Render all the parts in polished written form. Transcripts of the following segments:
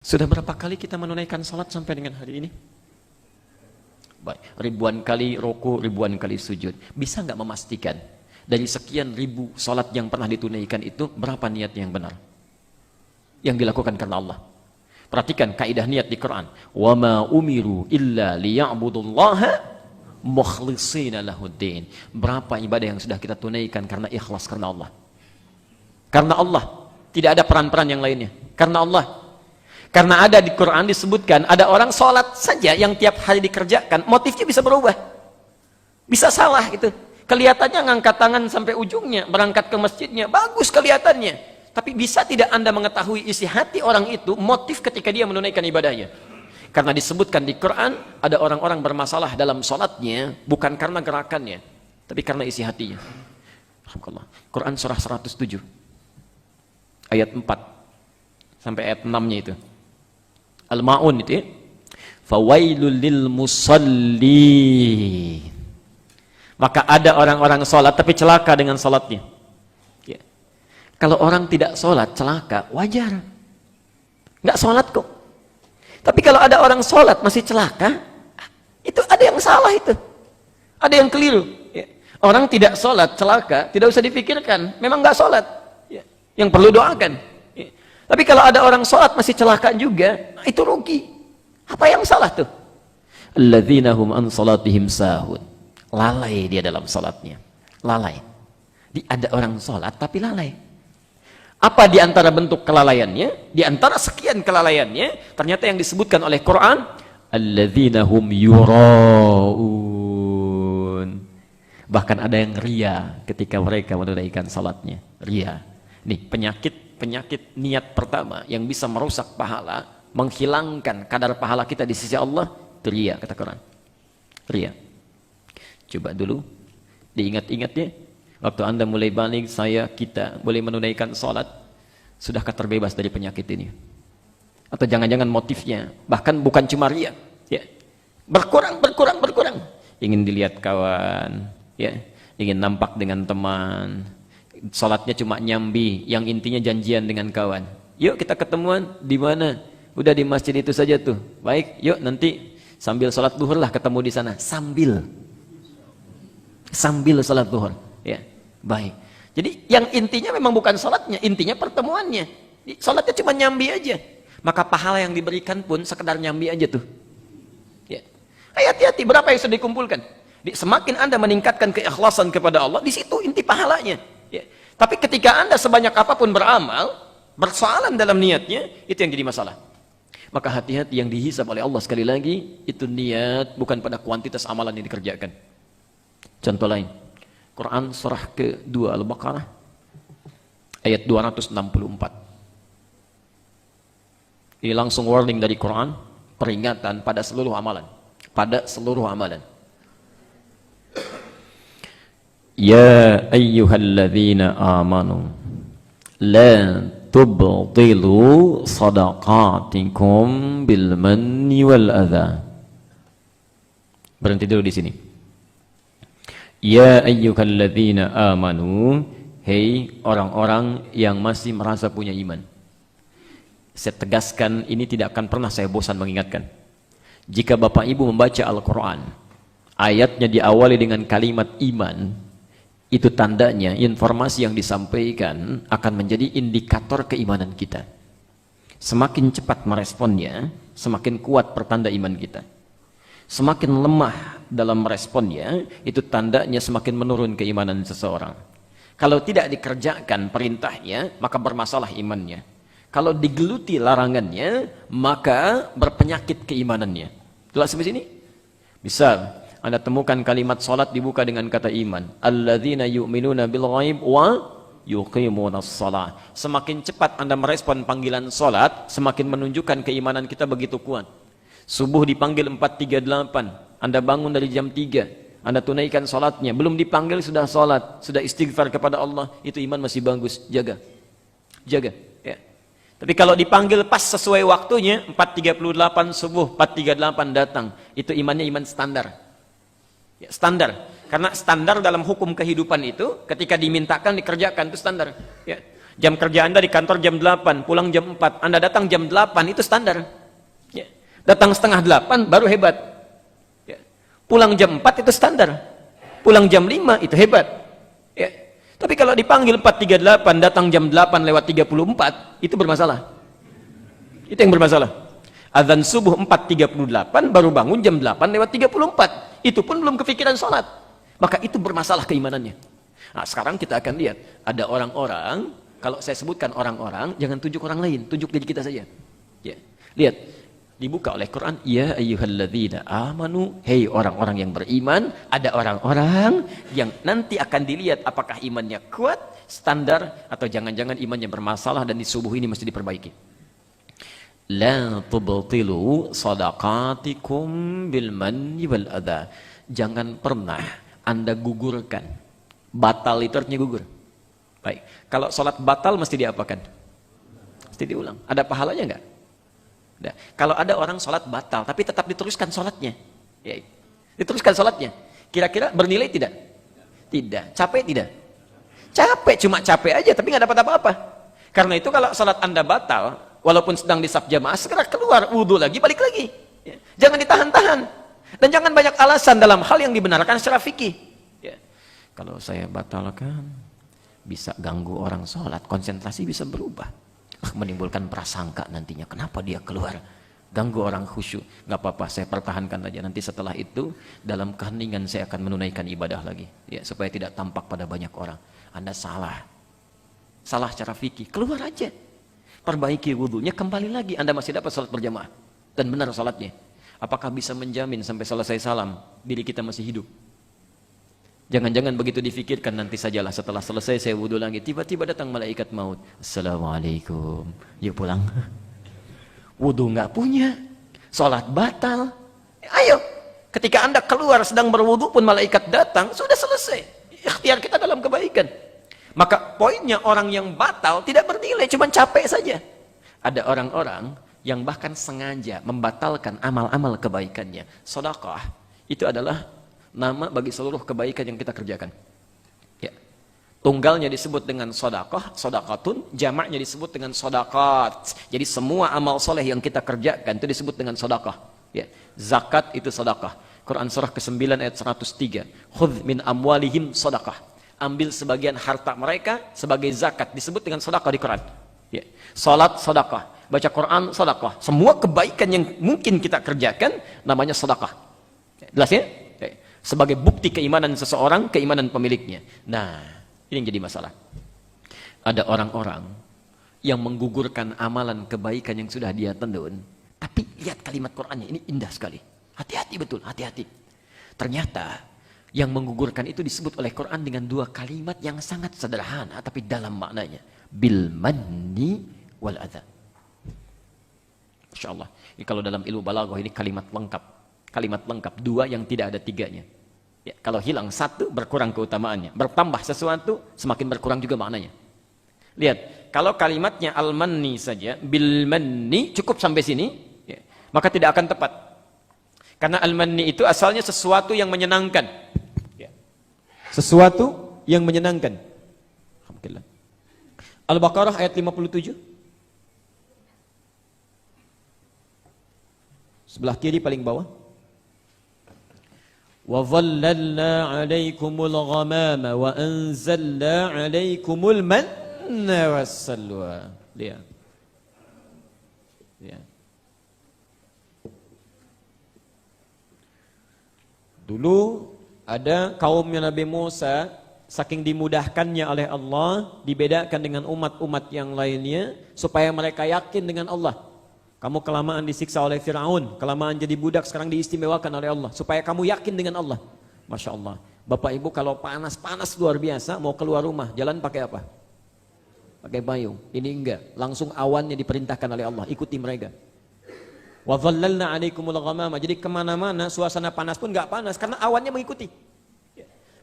Sudah berapa kali kita menunaikan salat sampai dengan hari ini? Baik, ribuan kali ruku, ribuan kali sujud. Bisa nggak memastikan dari sekian ribu salat yang pernah ditunaikan itu berapa niat yang benar? Yang dilakukan karena Allah. Perhatikan kaidah niat di Quran. Wa ma umiru illa liya'budullaha mukhlishina lahuddin. Berapa ibadah yang sudah kita tunaikan karena ikhlas karena Allah? Karena Allah, tidak ada peran-peran yang lainnya. Karena Allah. Karena ada di Quran disebutkan ada orang sholat saja yang tiap hari dikerjakan, motifnya bisa berubah, bisa salah itu. Kelihatannya ngangkat tangan sampai ujungnya, berangkat ke masjidnya, bagus kelihatannya. Tapi bisa tidak Anda mengetahui isi hati orang itu, motif ketika dia menunaikan ibadahnya? Karena disebutkan di Quran ada orang-orang bermasalah dalam sholatnya bukan karena gerakannya, tapi karena isi hatinya. Alhamdulillah. Quran surah 107 ayat 4 sampai ayat 6-nya itu. Al-Ma'un itu ya. Fawailul lil musalli. Maka ada orang-orang sholat tapi celaka dengan sholatnya ya. Kalau orang tidak sholat celaka wajar, nggak sholat kok. Tapi kalau ada orang sholat masih celaka, itu ada yang salah, itu ada yang keliru ya. Orang tidak sholat celaka tidak usah dipikirkan, memang nggak sholat ya. Yang perlu doakan ya. Tapi kalau ada orang sholat masih celaka juga, itu rugi. Apa yang salah tuh? Alladzina hum an salatihim sahun. Lalai dia dalam sholatnya. Lalai. Ada orang sholat tapi lalai. Apa di antara bentuk kelalaiannya? Di antara sekian kelalaiannya, ternyata yang disebutkan oleh Quran, alladzina hum yura'un. Bahkan ada yang ria ketika mereka menunaikan sholatnya. Ria. Nih penyakit niat pertama yang bisa merusak pahala, menghilangkan kadar pahala kita di sisi Allah, itu ria, kata Quran. Ria. Coba dulu diingat-ingat ya, waktu Anda mulai balik, kita boleh menunaikan sholat, sudahkah terbebas dari penyakit ini? Atau jangan-jangan motifnya bahkan bukan cuma ria ya, berkurang, ingin dilihat kawan ya, ingin nampak dengan teman. Salatnya cuma nyambi, yang intinya janjian dengan kawan. Yuk kita ketemuan di mana? Udah di masjid itu saja tuh. Baik, yuk nanti sambil salat duhur lah ketemu di sana. Sambil salat duhur. Ya, baik. Jadi yang intinya memang bukan salatnya, intinya pertemuannya. Salatnya cuma nyambi aja. Maka pahala yang diberikan pun sekedar nyambi aja tuh. Ya. Hati-hati, berapa yang sudah dikumpulkan? Semakin Anda meningkatkan keikhlasan kepada Allah, di situ inti pahalanya. Ya. Tapi ketika Anda sebanyak apapun beramal, bersoalan dalam niatnya, itu yang jadi masalah. Maka hati-hati, yang dihisab oleh Allah sekali lagi, itu niat, bukan pada kuantitas amalan yang dikerjakan. Contoh lain, Quran surah ke-2 Al-Baqarah, ayat 264. Ini langsung warning dari Quran, peringatan pada seluruh amalan. Pada seluruh amalan. Ya ayyuhalladzina amanu la tubtilu sadaqatikum bil manni wal adha. Berhenti dulu di sini. Ya ayyuhalladzina amanu, hei orang-orang yang masih merasa punya iman. Saya tegaskan, ini tidak akan pernah saya bosan mengingatkan. Jika Bapak Ibu membaca Al-Quran, ayatnya diawali dengan kalimat iman, itu tandanya informasi yang disampaikan akan menjadi indikator keimanan kita. Semakin cepat meresponnya, semakin kuat pertanda iman kita. Semakin lemah dalam meresponnya, itu tandanya semakin menurun keimanan seseorang. Kalau tidak dikerjakan perintahnya, maka bermasalah imannya. Kalau digeluti larangannya, maka berpenyakit keimanannya. Jelas sampai sini? Misal Anda temukan kalimat salat dibuka dengan kata iman. Alladzina yu'minuna bil ghaib wa yuqimunas shalah. Semakin cepat Anda merespon panggilan salat, semakin menunjukkan keimanan kita begitu kuat. Subuh dipanggil 4.38, Anda bangun dari jam 3, Anda tunaikan salatnya, belum dipanggil sudah salat, sudah istighfar kepada Allah, itu iman masih bagus. Jaga ya. Tapi kalau dipanggil pas sesuai waktunya, 4.38 subuh, 4.38 datang, itu imannya iman standar. Ya, standar. Karena standar dalam hukum kehidupan itu ketika dimintakan dikerjakan, itu standar. Ya. Jam kerja Anda di kantor jam 8, pulang jam 4, Anda datang jam 8, itu standar. Ya. Datang setengah 8 baru hebat. Ya. Pulang jam 4 itu standar. Pulang jam 5 itu hebat. Ya. Tapi kalau dipanggil 4.38, datang jam 8 lewat 34, itu bermasalah. Itu yang bermasalah. Azan subuh 4.38, baru bangun jam 8 lewat 34. Itu pun belum kepikiran sholat. Maka itu bermasalah keimanannya. Nah, sekarang kita akan lihat. Ada orang-orang, kalau saya sebutkan orang-orang, jangan tunjuk orang lain, tunjuk diri kita saja. Ya. Lihat, dibuka oleh Quran, ya ayyuhalladzina amanu, hei orang-orang yang beriman. Ada orang-orang yang nanti akan dilihat apakah imannya kuat, standar, atau jangan-jangan imannya bermasalah dan di subuh ini mesti diperbaiki. La tubtilu sadaqatikum bil manni wal adha. Jangan pernah Anda gugurkan. Batal itu artinya gugur. Baik, kalau sholat batal mesti diapakan? Mesti diulang. Ada pahalanya enggak? Nah, kalau ada orang sholat batal, tapi tetap diteruskan sholatnya, ya, diteruskan sholatnya, kira-kira bernilai tidak? Tidak. Capek tidak? Capek, cuma capek aja, tapi nggak dapat apa-apa. Karena itu kalau sholat Anda batal, walaupun sedang di saf jamaah, segera keluar, wudhu lagi, balik lagi. Ya. Jangan ditahan-tahan. Dan jangan banyak alasan dalam hal yang dibenarkan secara fikih. Ya. Kalau saya batalkan, bisa ganggu orang sholat, konsentrasi bisa berubah. Menimbulkan prasangka nantinya, kenapa dia keluar, ganggu orang khusyuk. Nggak apa-apa, saya pertahankan aja, nanti setelah itu dalam keheningan saya akan menunaikan ibadah lagi, ya, supaya tidak tampak pada banyak orang. Anda salah secara fikih, keluar aja, perbaiki wudhunya, kembali lagi, Anda masih dapat salat berjamaah dan benar salatnya. Apakah bisa menjamin sampai selesai salam diri kita masih hidup? Jangan-jangan begitu difikirkan, nanti sajalah setelah selesai saya wudhu lagi, tiba-tiba datang malaikat maut. Assalamualaikum, yuk pulang. Wudhu nggak punya, sholat batal. Ayo, ketika Anda keluar sedang berwudhu pun malaikat datang, sudah selesai. Ikhtiar kita dalam kebaikan. Maka poinnya, orang yang batal tidak bernilai, cuma capek saja. Ada orang-orang yang bahkan sengaja membatalkan amal-amal kebaikannya. Sedekah itu adalah nama bagi seluruh kebaikan yang kita kerjakan. Ya. Tunggalnya disebut dengan sedekah, sedekatun, jamaknya disebut dengan sedaqat. Jadi semua amal soleh yang kita kerjakan itu disebut dengan sedekah. Ya. Zakat itu sedekah. Quran surah ke-9 ayat 103. Khudz min amwalihim sedekah. Ambil sebagian harta mereka sebagai zakat, disebut dengan sedekah di Quran. Ya. Salat sedekah, baca Quran sedekah. Semua kebaikan yang mungkin kita kerjakan namanya sedekah. Jelas ya? Sebagai bukti keimanan seseorang, keimanan pemiliknya. Nah, ini yang jadi masalah. Ada orang-orang yang menggugurkan amalan kebaikan yang sudah dia tendun, tapi lihat kalimat Qur'annya, ini indah sekali. Hati-hati betul, hati-hati. Ternyata yang menggugurkan itu disebut oleh Quran dengan dua kalimat yang sangat sederhana, tapi dalam maknanya. Bil manni wal adha. Masya Allah. Ini kalau dalam ilmu balaghah ini kalimat lengkap. Kalimat lengkap, dua yang tidak ada tiganya. Ya, kalau hilang satu, berkurang keutamaannya. Bertambah sesuatu, semakin berkurang juga maknanya. Lihat, kalau kalimatnya al-manni saja, bil manni, cukup sampai sini, ya, maka tidak akan tepat. Karena al-manni itu asalnya sesuatu yang menyenangkan. Ya. Sesuatu yang menyenangkan. Alhamdulillah. Al-Baqarah ayat 57. Sebelah kiri paling bawah. وَظَلَّلْنَا عَلَيْكُمُ الْغَمَامَ وَأَنزَلْنَا عَلَيْكُمُ الْمَنَّ وَالسَّلْوَى. Lihat. Lihat. Dulu ada kaumnya Nabi Musa, saking dimudahkannya oleh Allah, dibedakan dengan umat-umat yang lainnya, supaya mereka yakin dengan Allah. Kamu kelamaan disiksa oleh Fir'aun, kelamaan jadi budak, sekarang diistimewakan oleh Allah, supaya kamu yakin dengan Allah. Masya Allah. Bapak Ibu kalau panas luar biasa, mau keluar rumah, jalan pakai apa? Pakai payung. Ini enggak, langsung awannya diperintahkan oleh Allah, ikuti mereka. Wa dhallalna 'alaikumul ghamama. Jadi kemana-mana suasana panas pun enggak panas, karena awannya mengikuti.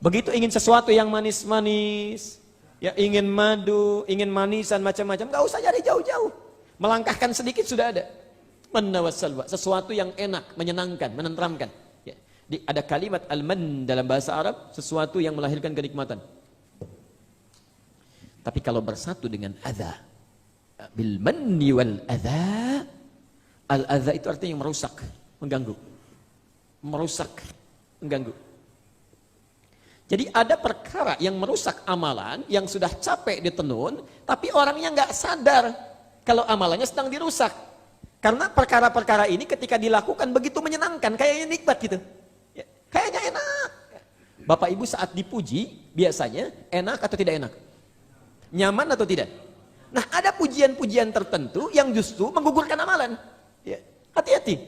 Begitu ingin sesuatu yang manis-manis, ya ingin madu, ingin manisan macam-macam, enggak usah cari jauh-jauh. Melangkahkan sedikit sudah ada. Manna wassalwa, sesuatu yang enak, menyenangkan, menenteramkan. Ya. Ada kalimat al-man dalam bahasa Arab, sesuatu yang melahirkan kenikmatan. Tapi kalau bersatu dengan adza, bil manni wal adza, al adza itu artinya merusak, mengganggu. Merusak, mengganggu. Jadi ada perkara yang merusak amalan, yang sudah capek ditenun, tapi orangnya nggak sadar kalau amalannya sedang dirusak. Karena perkara-perkara ini ketika dilakukan begitu menyenangkan, kayaknya nikmat gitu. Ya, kayaknya enak. Bapak Ibu saat dipuji, biasanya enak atau tidak enak? Nyaman atau tidak? Nah, ada pujian-pujian tertentu yang justru menggugurkan amalan. Ya, hati-hati.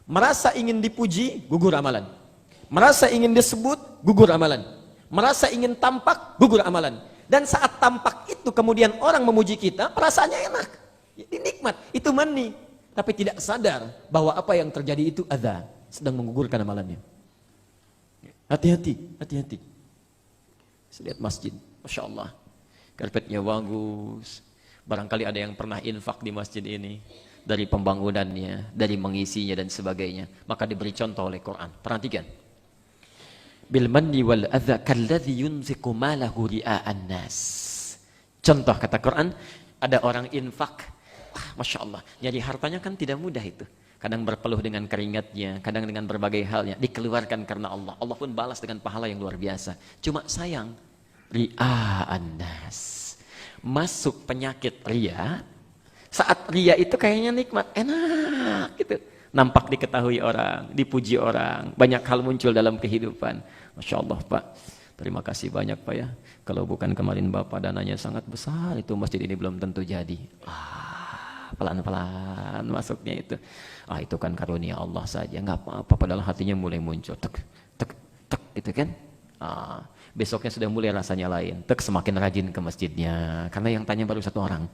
Merasa ingin dipuji, gugur amalan. Merasa ingin disebut, gugur amalan. Merasa ingin tampak, gugur amalan. Dan saat tampak itu kemudian orang memuji kita, perasaannya enak. Ini nikmat, itu mani. Tapi tidak sadar bahwa apa yang terjadi itu adza, sedang menggugurkan amalannya. Hati-hati, hati-hati. Lihat masjid, Masya Allah. Karpetnya bagus. Barangkali ada yang pernah infak di masjid ini. Dari pembangunannya, dari mengisinya dan sebagainya. Maka diberi contoh oleh Quran. Perhatikan. Bil manni wal adza kalladzi yunfiqu malahu ria'an nas. Contoh kata Quran, ada orang infak. Masya Allah, nyari hartanya kan tidak mudah itu. Kadang berpeluh dengan keringatnya, kadang dengan berbagai halnya, dikeluarkan karena Allah. Allah pun balas dengan pahala yang luar biasa. Cuma sayang, ria'an nas. Masuk penyakit ria, saat ria itu kayaknya nikmat, enak gitu. Nampak diketahui orang, dipuji orang, banyak hal muncul dalam kehidupan. Masya Allah Pak, terima kasih banyak Pak ya. Kalau bukan kemarin Bapak dananya sangat besar, itu masjid ini belum tentu jadi. Pelan-pelan masuknya itu. Itu kan karunia Allah saja, nggak apa-apa. Padahal hatinya mulai muncul, tek, tek, tek, gitu kan. Besoknya sudah mulai rasanya lain. Tek, semakin rajin ke masjidnya, karena yang tanya baru satu orang.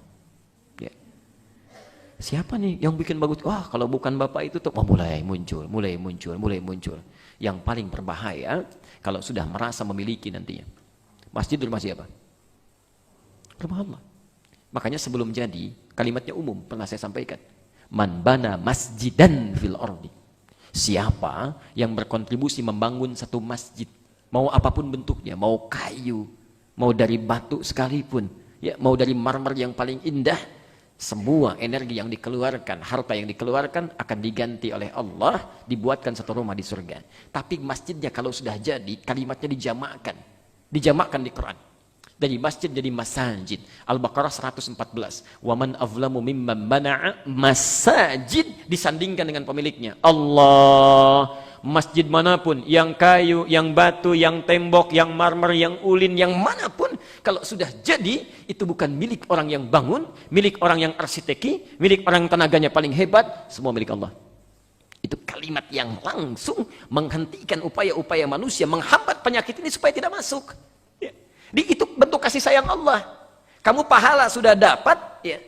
Ya. Siapa nih yang bikin bagus? Kalau bukan Bapak itu tuh, mulai muncul, mulai muncul, mulai muncul. Yang paling berbahaya kalau sudah merasa memiliki nantinya. Masjid rumah siapa? Rumah Allah. Makanya sebelum jadi, kalimatnya umum, pernah saya sampaikan. Man bana masjidan fil ardi. Siapa yang berkontribusi membangun satu masjid, mau apapun bentuknya, mau kayu, mau dari batu sekalipun, ya, mau dari marmer yang paling indah, semua energi yang dikeluarkan, harta yang dikeluarkan akan diganti oleh Allah, dibuatkan satu rumah di surga. Tapi masjidnya kalau sudah jadi, kalimatnya dijamakkan di Quran. Dari masjid jadi masajid. Al-Baqarah 114. Wa man azlamu mimman mana'a masajid, disandingkan dengan pemiliknya. Allah. Masjid manapun, yang kayu, yang batu, yang tembok, yang marmer, yang ulin, yang manapun, kalau sudah jadi, itu bukan milik orang yang bangun, milik orang yang arsiteki, milik orang yang tenaganya paling hebat, semua milik Allah. Itu kalimat yang langsung menghentikan upaya-upaya manusia menghambat penyakit ini supaya tidak masuk. Itu bentuk kasih sayang Allah. Kamu pahala sudah dapat, ya.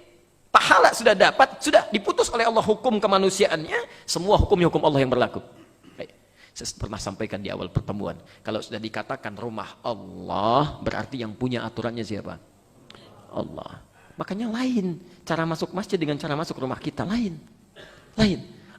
Pahala sudah dapat, sudah diputus oleh Allah hukum kemanusiaannya, semua hukum Allah yang berlaku. Saya pernah sampaikan di awal pertemuan, kalau sudah dikatakan rumah Allah, berarti yang punya aturannya siapa? Allah. Makanya lain cara masuk masjid dengan cara masuk rumah kita, lain.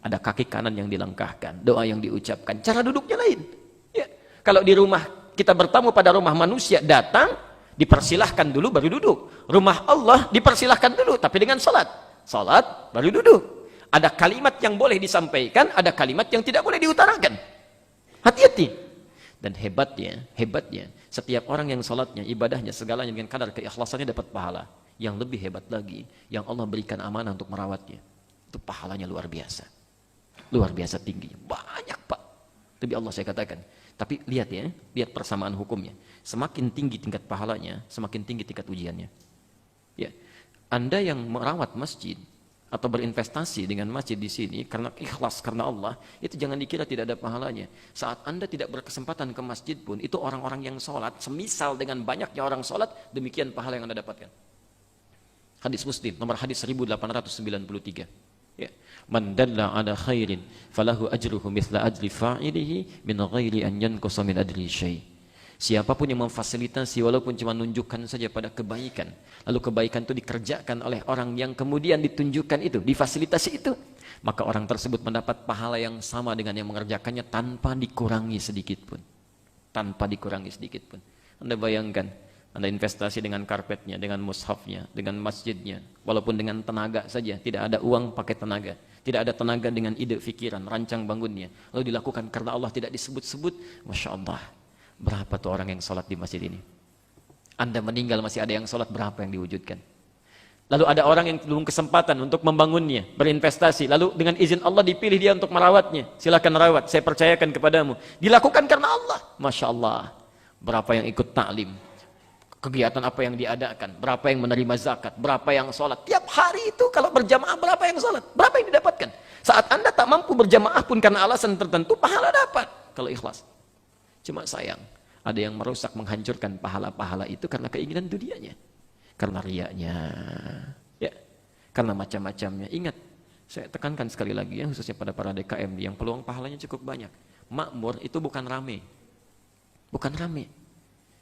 Ada kaki kanan yang dilangkahkan, doa yang diucapkan, cara duduknya lain. Ya. Kalau di rumah kita bertamu pada rumah manusia, datang, dipersilahkan dulu baru duduk. Rumah Allah dipersilahkan dulu, tapi dengan salat. Salat baru duduk. Ada kalimat yang boleh disampaikan, ada kalimat yang tidak boleh diutarakan. Hati-hati. Dan hebatnya, setiap orang yang salatnya, ibadahnya, segalanya dengan kadar keikhlasannya dapat pahala. Yang lebih hebat lagi, yang Allah berikan amanah untuk merawatnya. Itu pahalanya luar biasa. Luar biasa tinggi. Banyak Pak. Lebih Allah saya katakan. Tapi lihat ya, lihat persamaan hukumnya. Semakin tinggi tingkat pahalanya, semakin tinggi tingkat ujiannya. Ya, Anda yang merawat masjid atau berinvestasi dengan masjid di sini karena ikhlas karena Allah, itu jangan dikira tidak ada pahalanya. Saat Anda tidak berkesempatan ke masjid pun, itu orang-orang yang sholat, semisal dengan banyaknya orang sholat, demikian pahala yang Anda dapatkan. Hadis Muslim, nomor hadis 1893. Ya. Man dalla ala khairin falahu ajruhu mithla ajri fa'ilihi min ghairi an yanqusa min ajri syai'. Siapapun yang memfasilitasi walaupun cuma menunjukkan saja pada kebaikan, lalu kebaikan itu dikerjakan oleh orang yang kemudian ditunjukkan itu, difasilitasi itu, maka orang tersebut mendapat pahala yang sama dengan yang mengerjakannya tanpa dikurangi sedikit pun. Tanpa dikurangi sedikit pun. Anda bayangkan, Anda investasi dengan karpetnya, dengan mushafnya, dengan masjidnya, walaupun dengan tenaga saja, tidak ada uang pakai tenaga, tidak ada tenaga dengan ide pikiran, rancang bangunnya, lalu dilakukan karena Allah tidak disebut-sebut, Masya Allah, berapa tuh orang yang sholat di masjid ini? Anda meninggal masih ada yang sholat, berapa yang diwujudkan? Lalu ada orang yang belum kesempatan untuk membangunnya, berinvestasi, lalu dengan izin Allah dipilih dia untuk merawatnya, silakan rawat, saya percayakan kepadamu, dilakukan karena Allah, Masya Allah, berapa yang ikut ta'lim, kegiatan apa yang diadakan, berapa yang menerima zakat, berapa yang sholat, tiap hari itu kalau berjamaah berapa yang sholat, berapa yang didapatkan. Saat Anda tak mampu berjamaah pun karena alasan tertentu, pahala dapat kalau ikhlas. Cuma sayang, ada yang merusak, menghancurkan pahala-pahala itu karena keinginan dunianya, karena riaknya, ya, karena macam-macamnya. Ingat, saya tekankan sekali lagi ya, khususnya pada para DKM yang peluang pahalanya cukup banyak. Makmur itu bukan rame, bukan rame.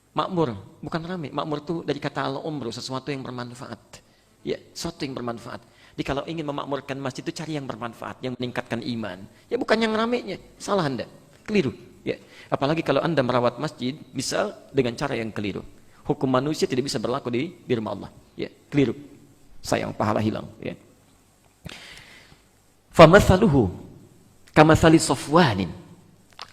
Makmur, bukan rame. Makmur itu dari kata al-umru, sesuatu yang bermanfaat. Ya, sesuatu yang bermanfaat. Jadi kalau ingin memakmurkan masjid itu cari yang bermanfaat, yang meningkatkan iman. Ya bukan yang ramenya. Salah Anda, keliru. Ya, apalagi kalau Anda merawat masjid, misal dengan cara yang keliru. Hukum manusia tidak bisa berlaku di rumah Allah. Ya, keliru. Sayang, pahala hilang. Ya. Famathaluhu kamathali safwanin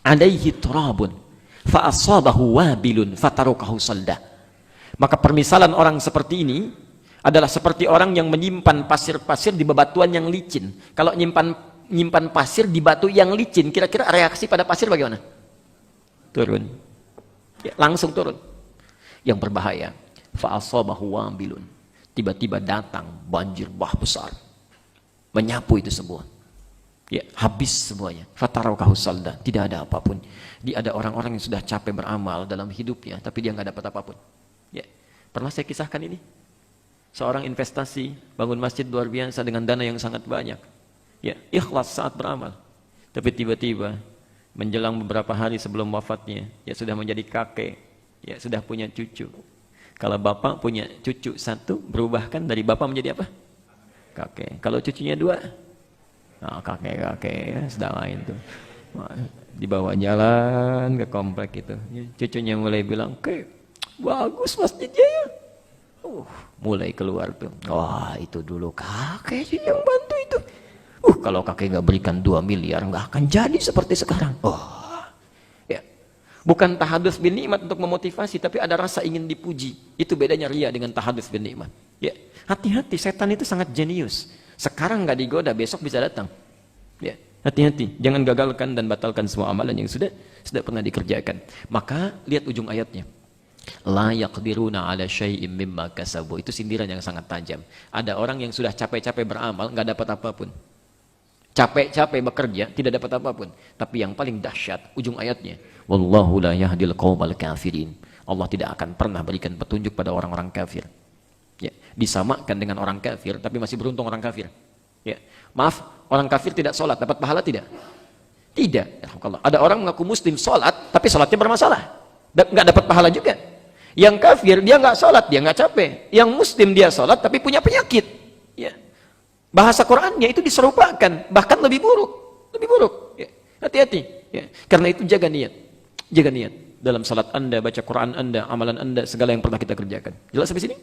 alaihi turabun fa'asabahu wabilun fatarukahu salda. Maka permisalan orang seperti ini adalah seperti orang yang menyimpan pasir-pasir di bebatuan yang licin. Kalau nyimpan pasir di batu yang licin, kira-kira reaksi pada pasir bagaimana? Turun. Ya, langsung turun. Yang berbahaya, fa'asabahu wabilun, tiba-tiba datang banjir bah besar, menyapu itu semua. Ya, habis semuanya. Fataraukahu salda, tidak ada apapun. Dia ada orang-orang yang sudah capek beramal dalam hidupnya, tapi dia nggak dapat apapun. Ya, pernah saya kisahkan ini. Seorang investasi bangun masjid luar biasa dengan dana yang sangat banyak. Ya, ikhlas saat beramal. Tapi tiba-tiba menjelang beberapa hari sebelum wafatnya, ya sudah menjadi kakek, ya sudah punya cucu. Kalau bapak punya cucu satu, berubah kan dari bapak menjadi apa? Kakek. Kalau cucunya dua, nah, kakek-kakek ya, sedang main tuh. Dibawa jalan ke komplek itu. Cucunya mulai bilang, "Kek, bagus masjidnya ya." Mulai keluar tuh. Wah, itu dulu kakek yang bantu itu. Kalau kakek nggak berikan 2 miliar, nggak akan jadi seperti sekarang. Ya. Bukan tahadus bin nikmat untuk memotivasi, tapi ada rasa ingin dipuji. Itu bedanya ria dengan tahadus bin nikmat. Ya. Hati-hati, setan itu sangat jenius. Sekarang nggak digoda, besok bisa datang. Ya, hati-hati, jangan gagalkan dan batalkan semua amalan yang sudah pernah dikerjakan. Maka lihat ujung ayatnya. La yaqdiruna ala syai'im mimma kasabu. Itu sindiran yang sangat tajam. Ada orang yang sudah capek-capek beramal, nggak dapat apapun. Capek-capek bekerja, tidak dapat apapun. Tapi yang paling dahsyat, ujung ayatnya. Wallahu la yahdil qaumal kafirin. Allah tidak akan pernah berikan petunjuk pada orang-orang kafir. Ya, disamakan dengan orang kafir, tapi masih beruntung orang kafir. Ya, maaf, orang kafir tidak sholat, dapat pahala tidak? Tidak. Ada orang mengaku muslim sholat, tapi sholatnya bermasalah, nggak dapat pahala juga. Yang kafir dia nggak sholat, dia nggak capek. Yang muslim dia sholat, tapi punya penyakit. Ya. Bahasa Qurannya itu diserupakan, bahkan lebih buruk, lebih buruk. Ya. Hati-hati. Ya. Karena itu jaga niat, jaga niat dalam salat Anda, baca Quran Anda, amalan Anda, segala yang pernah kita kerjakan. Jelas sampai sini?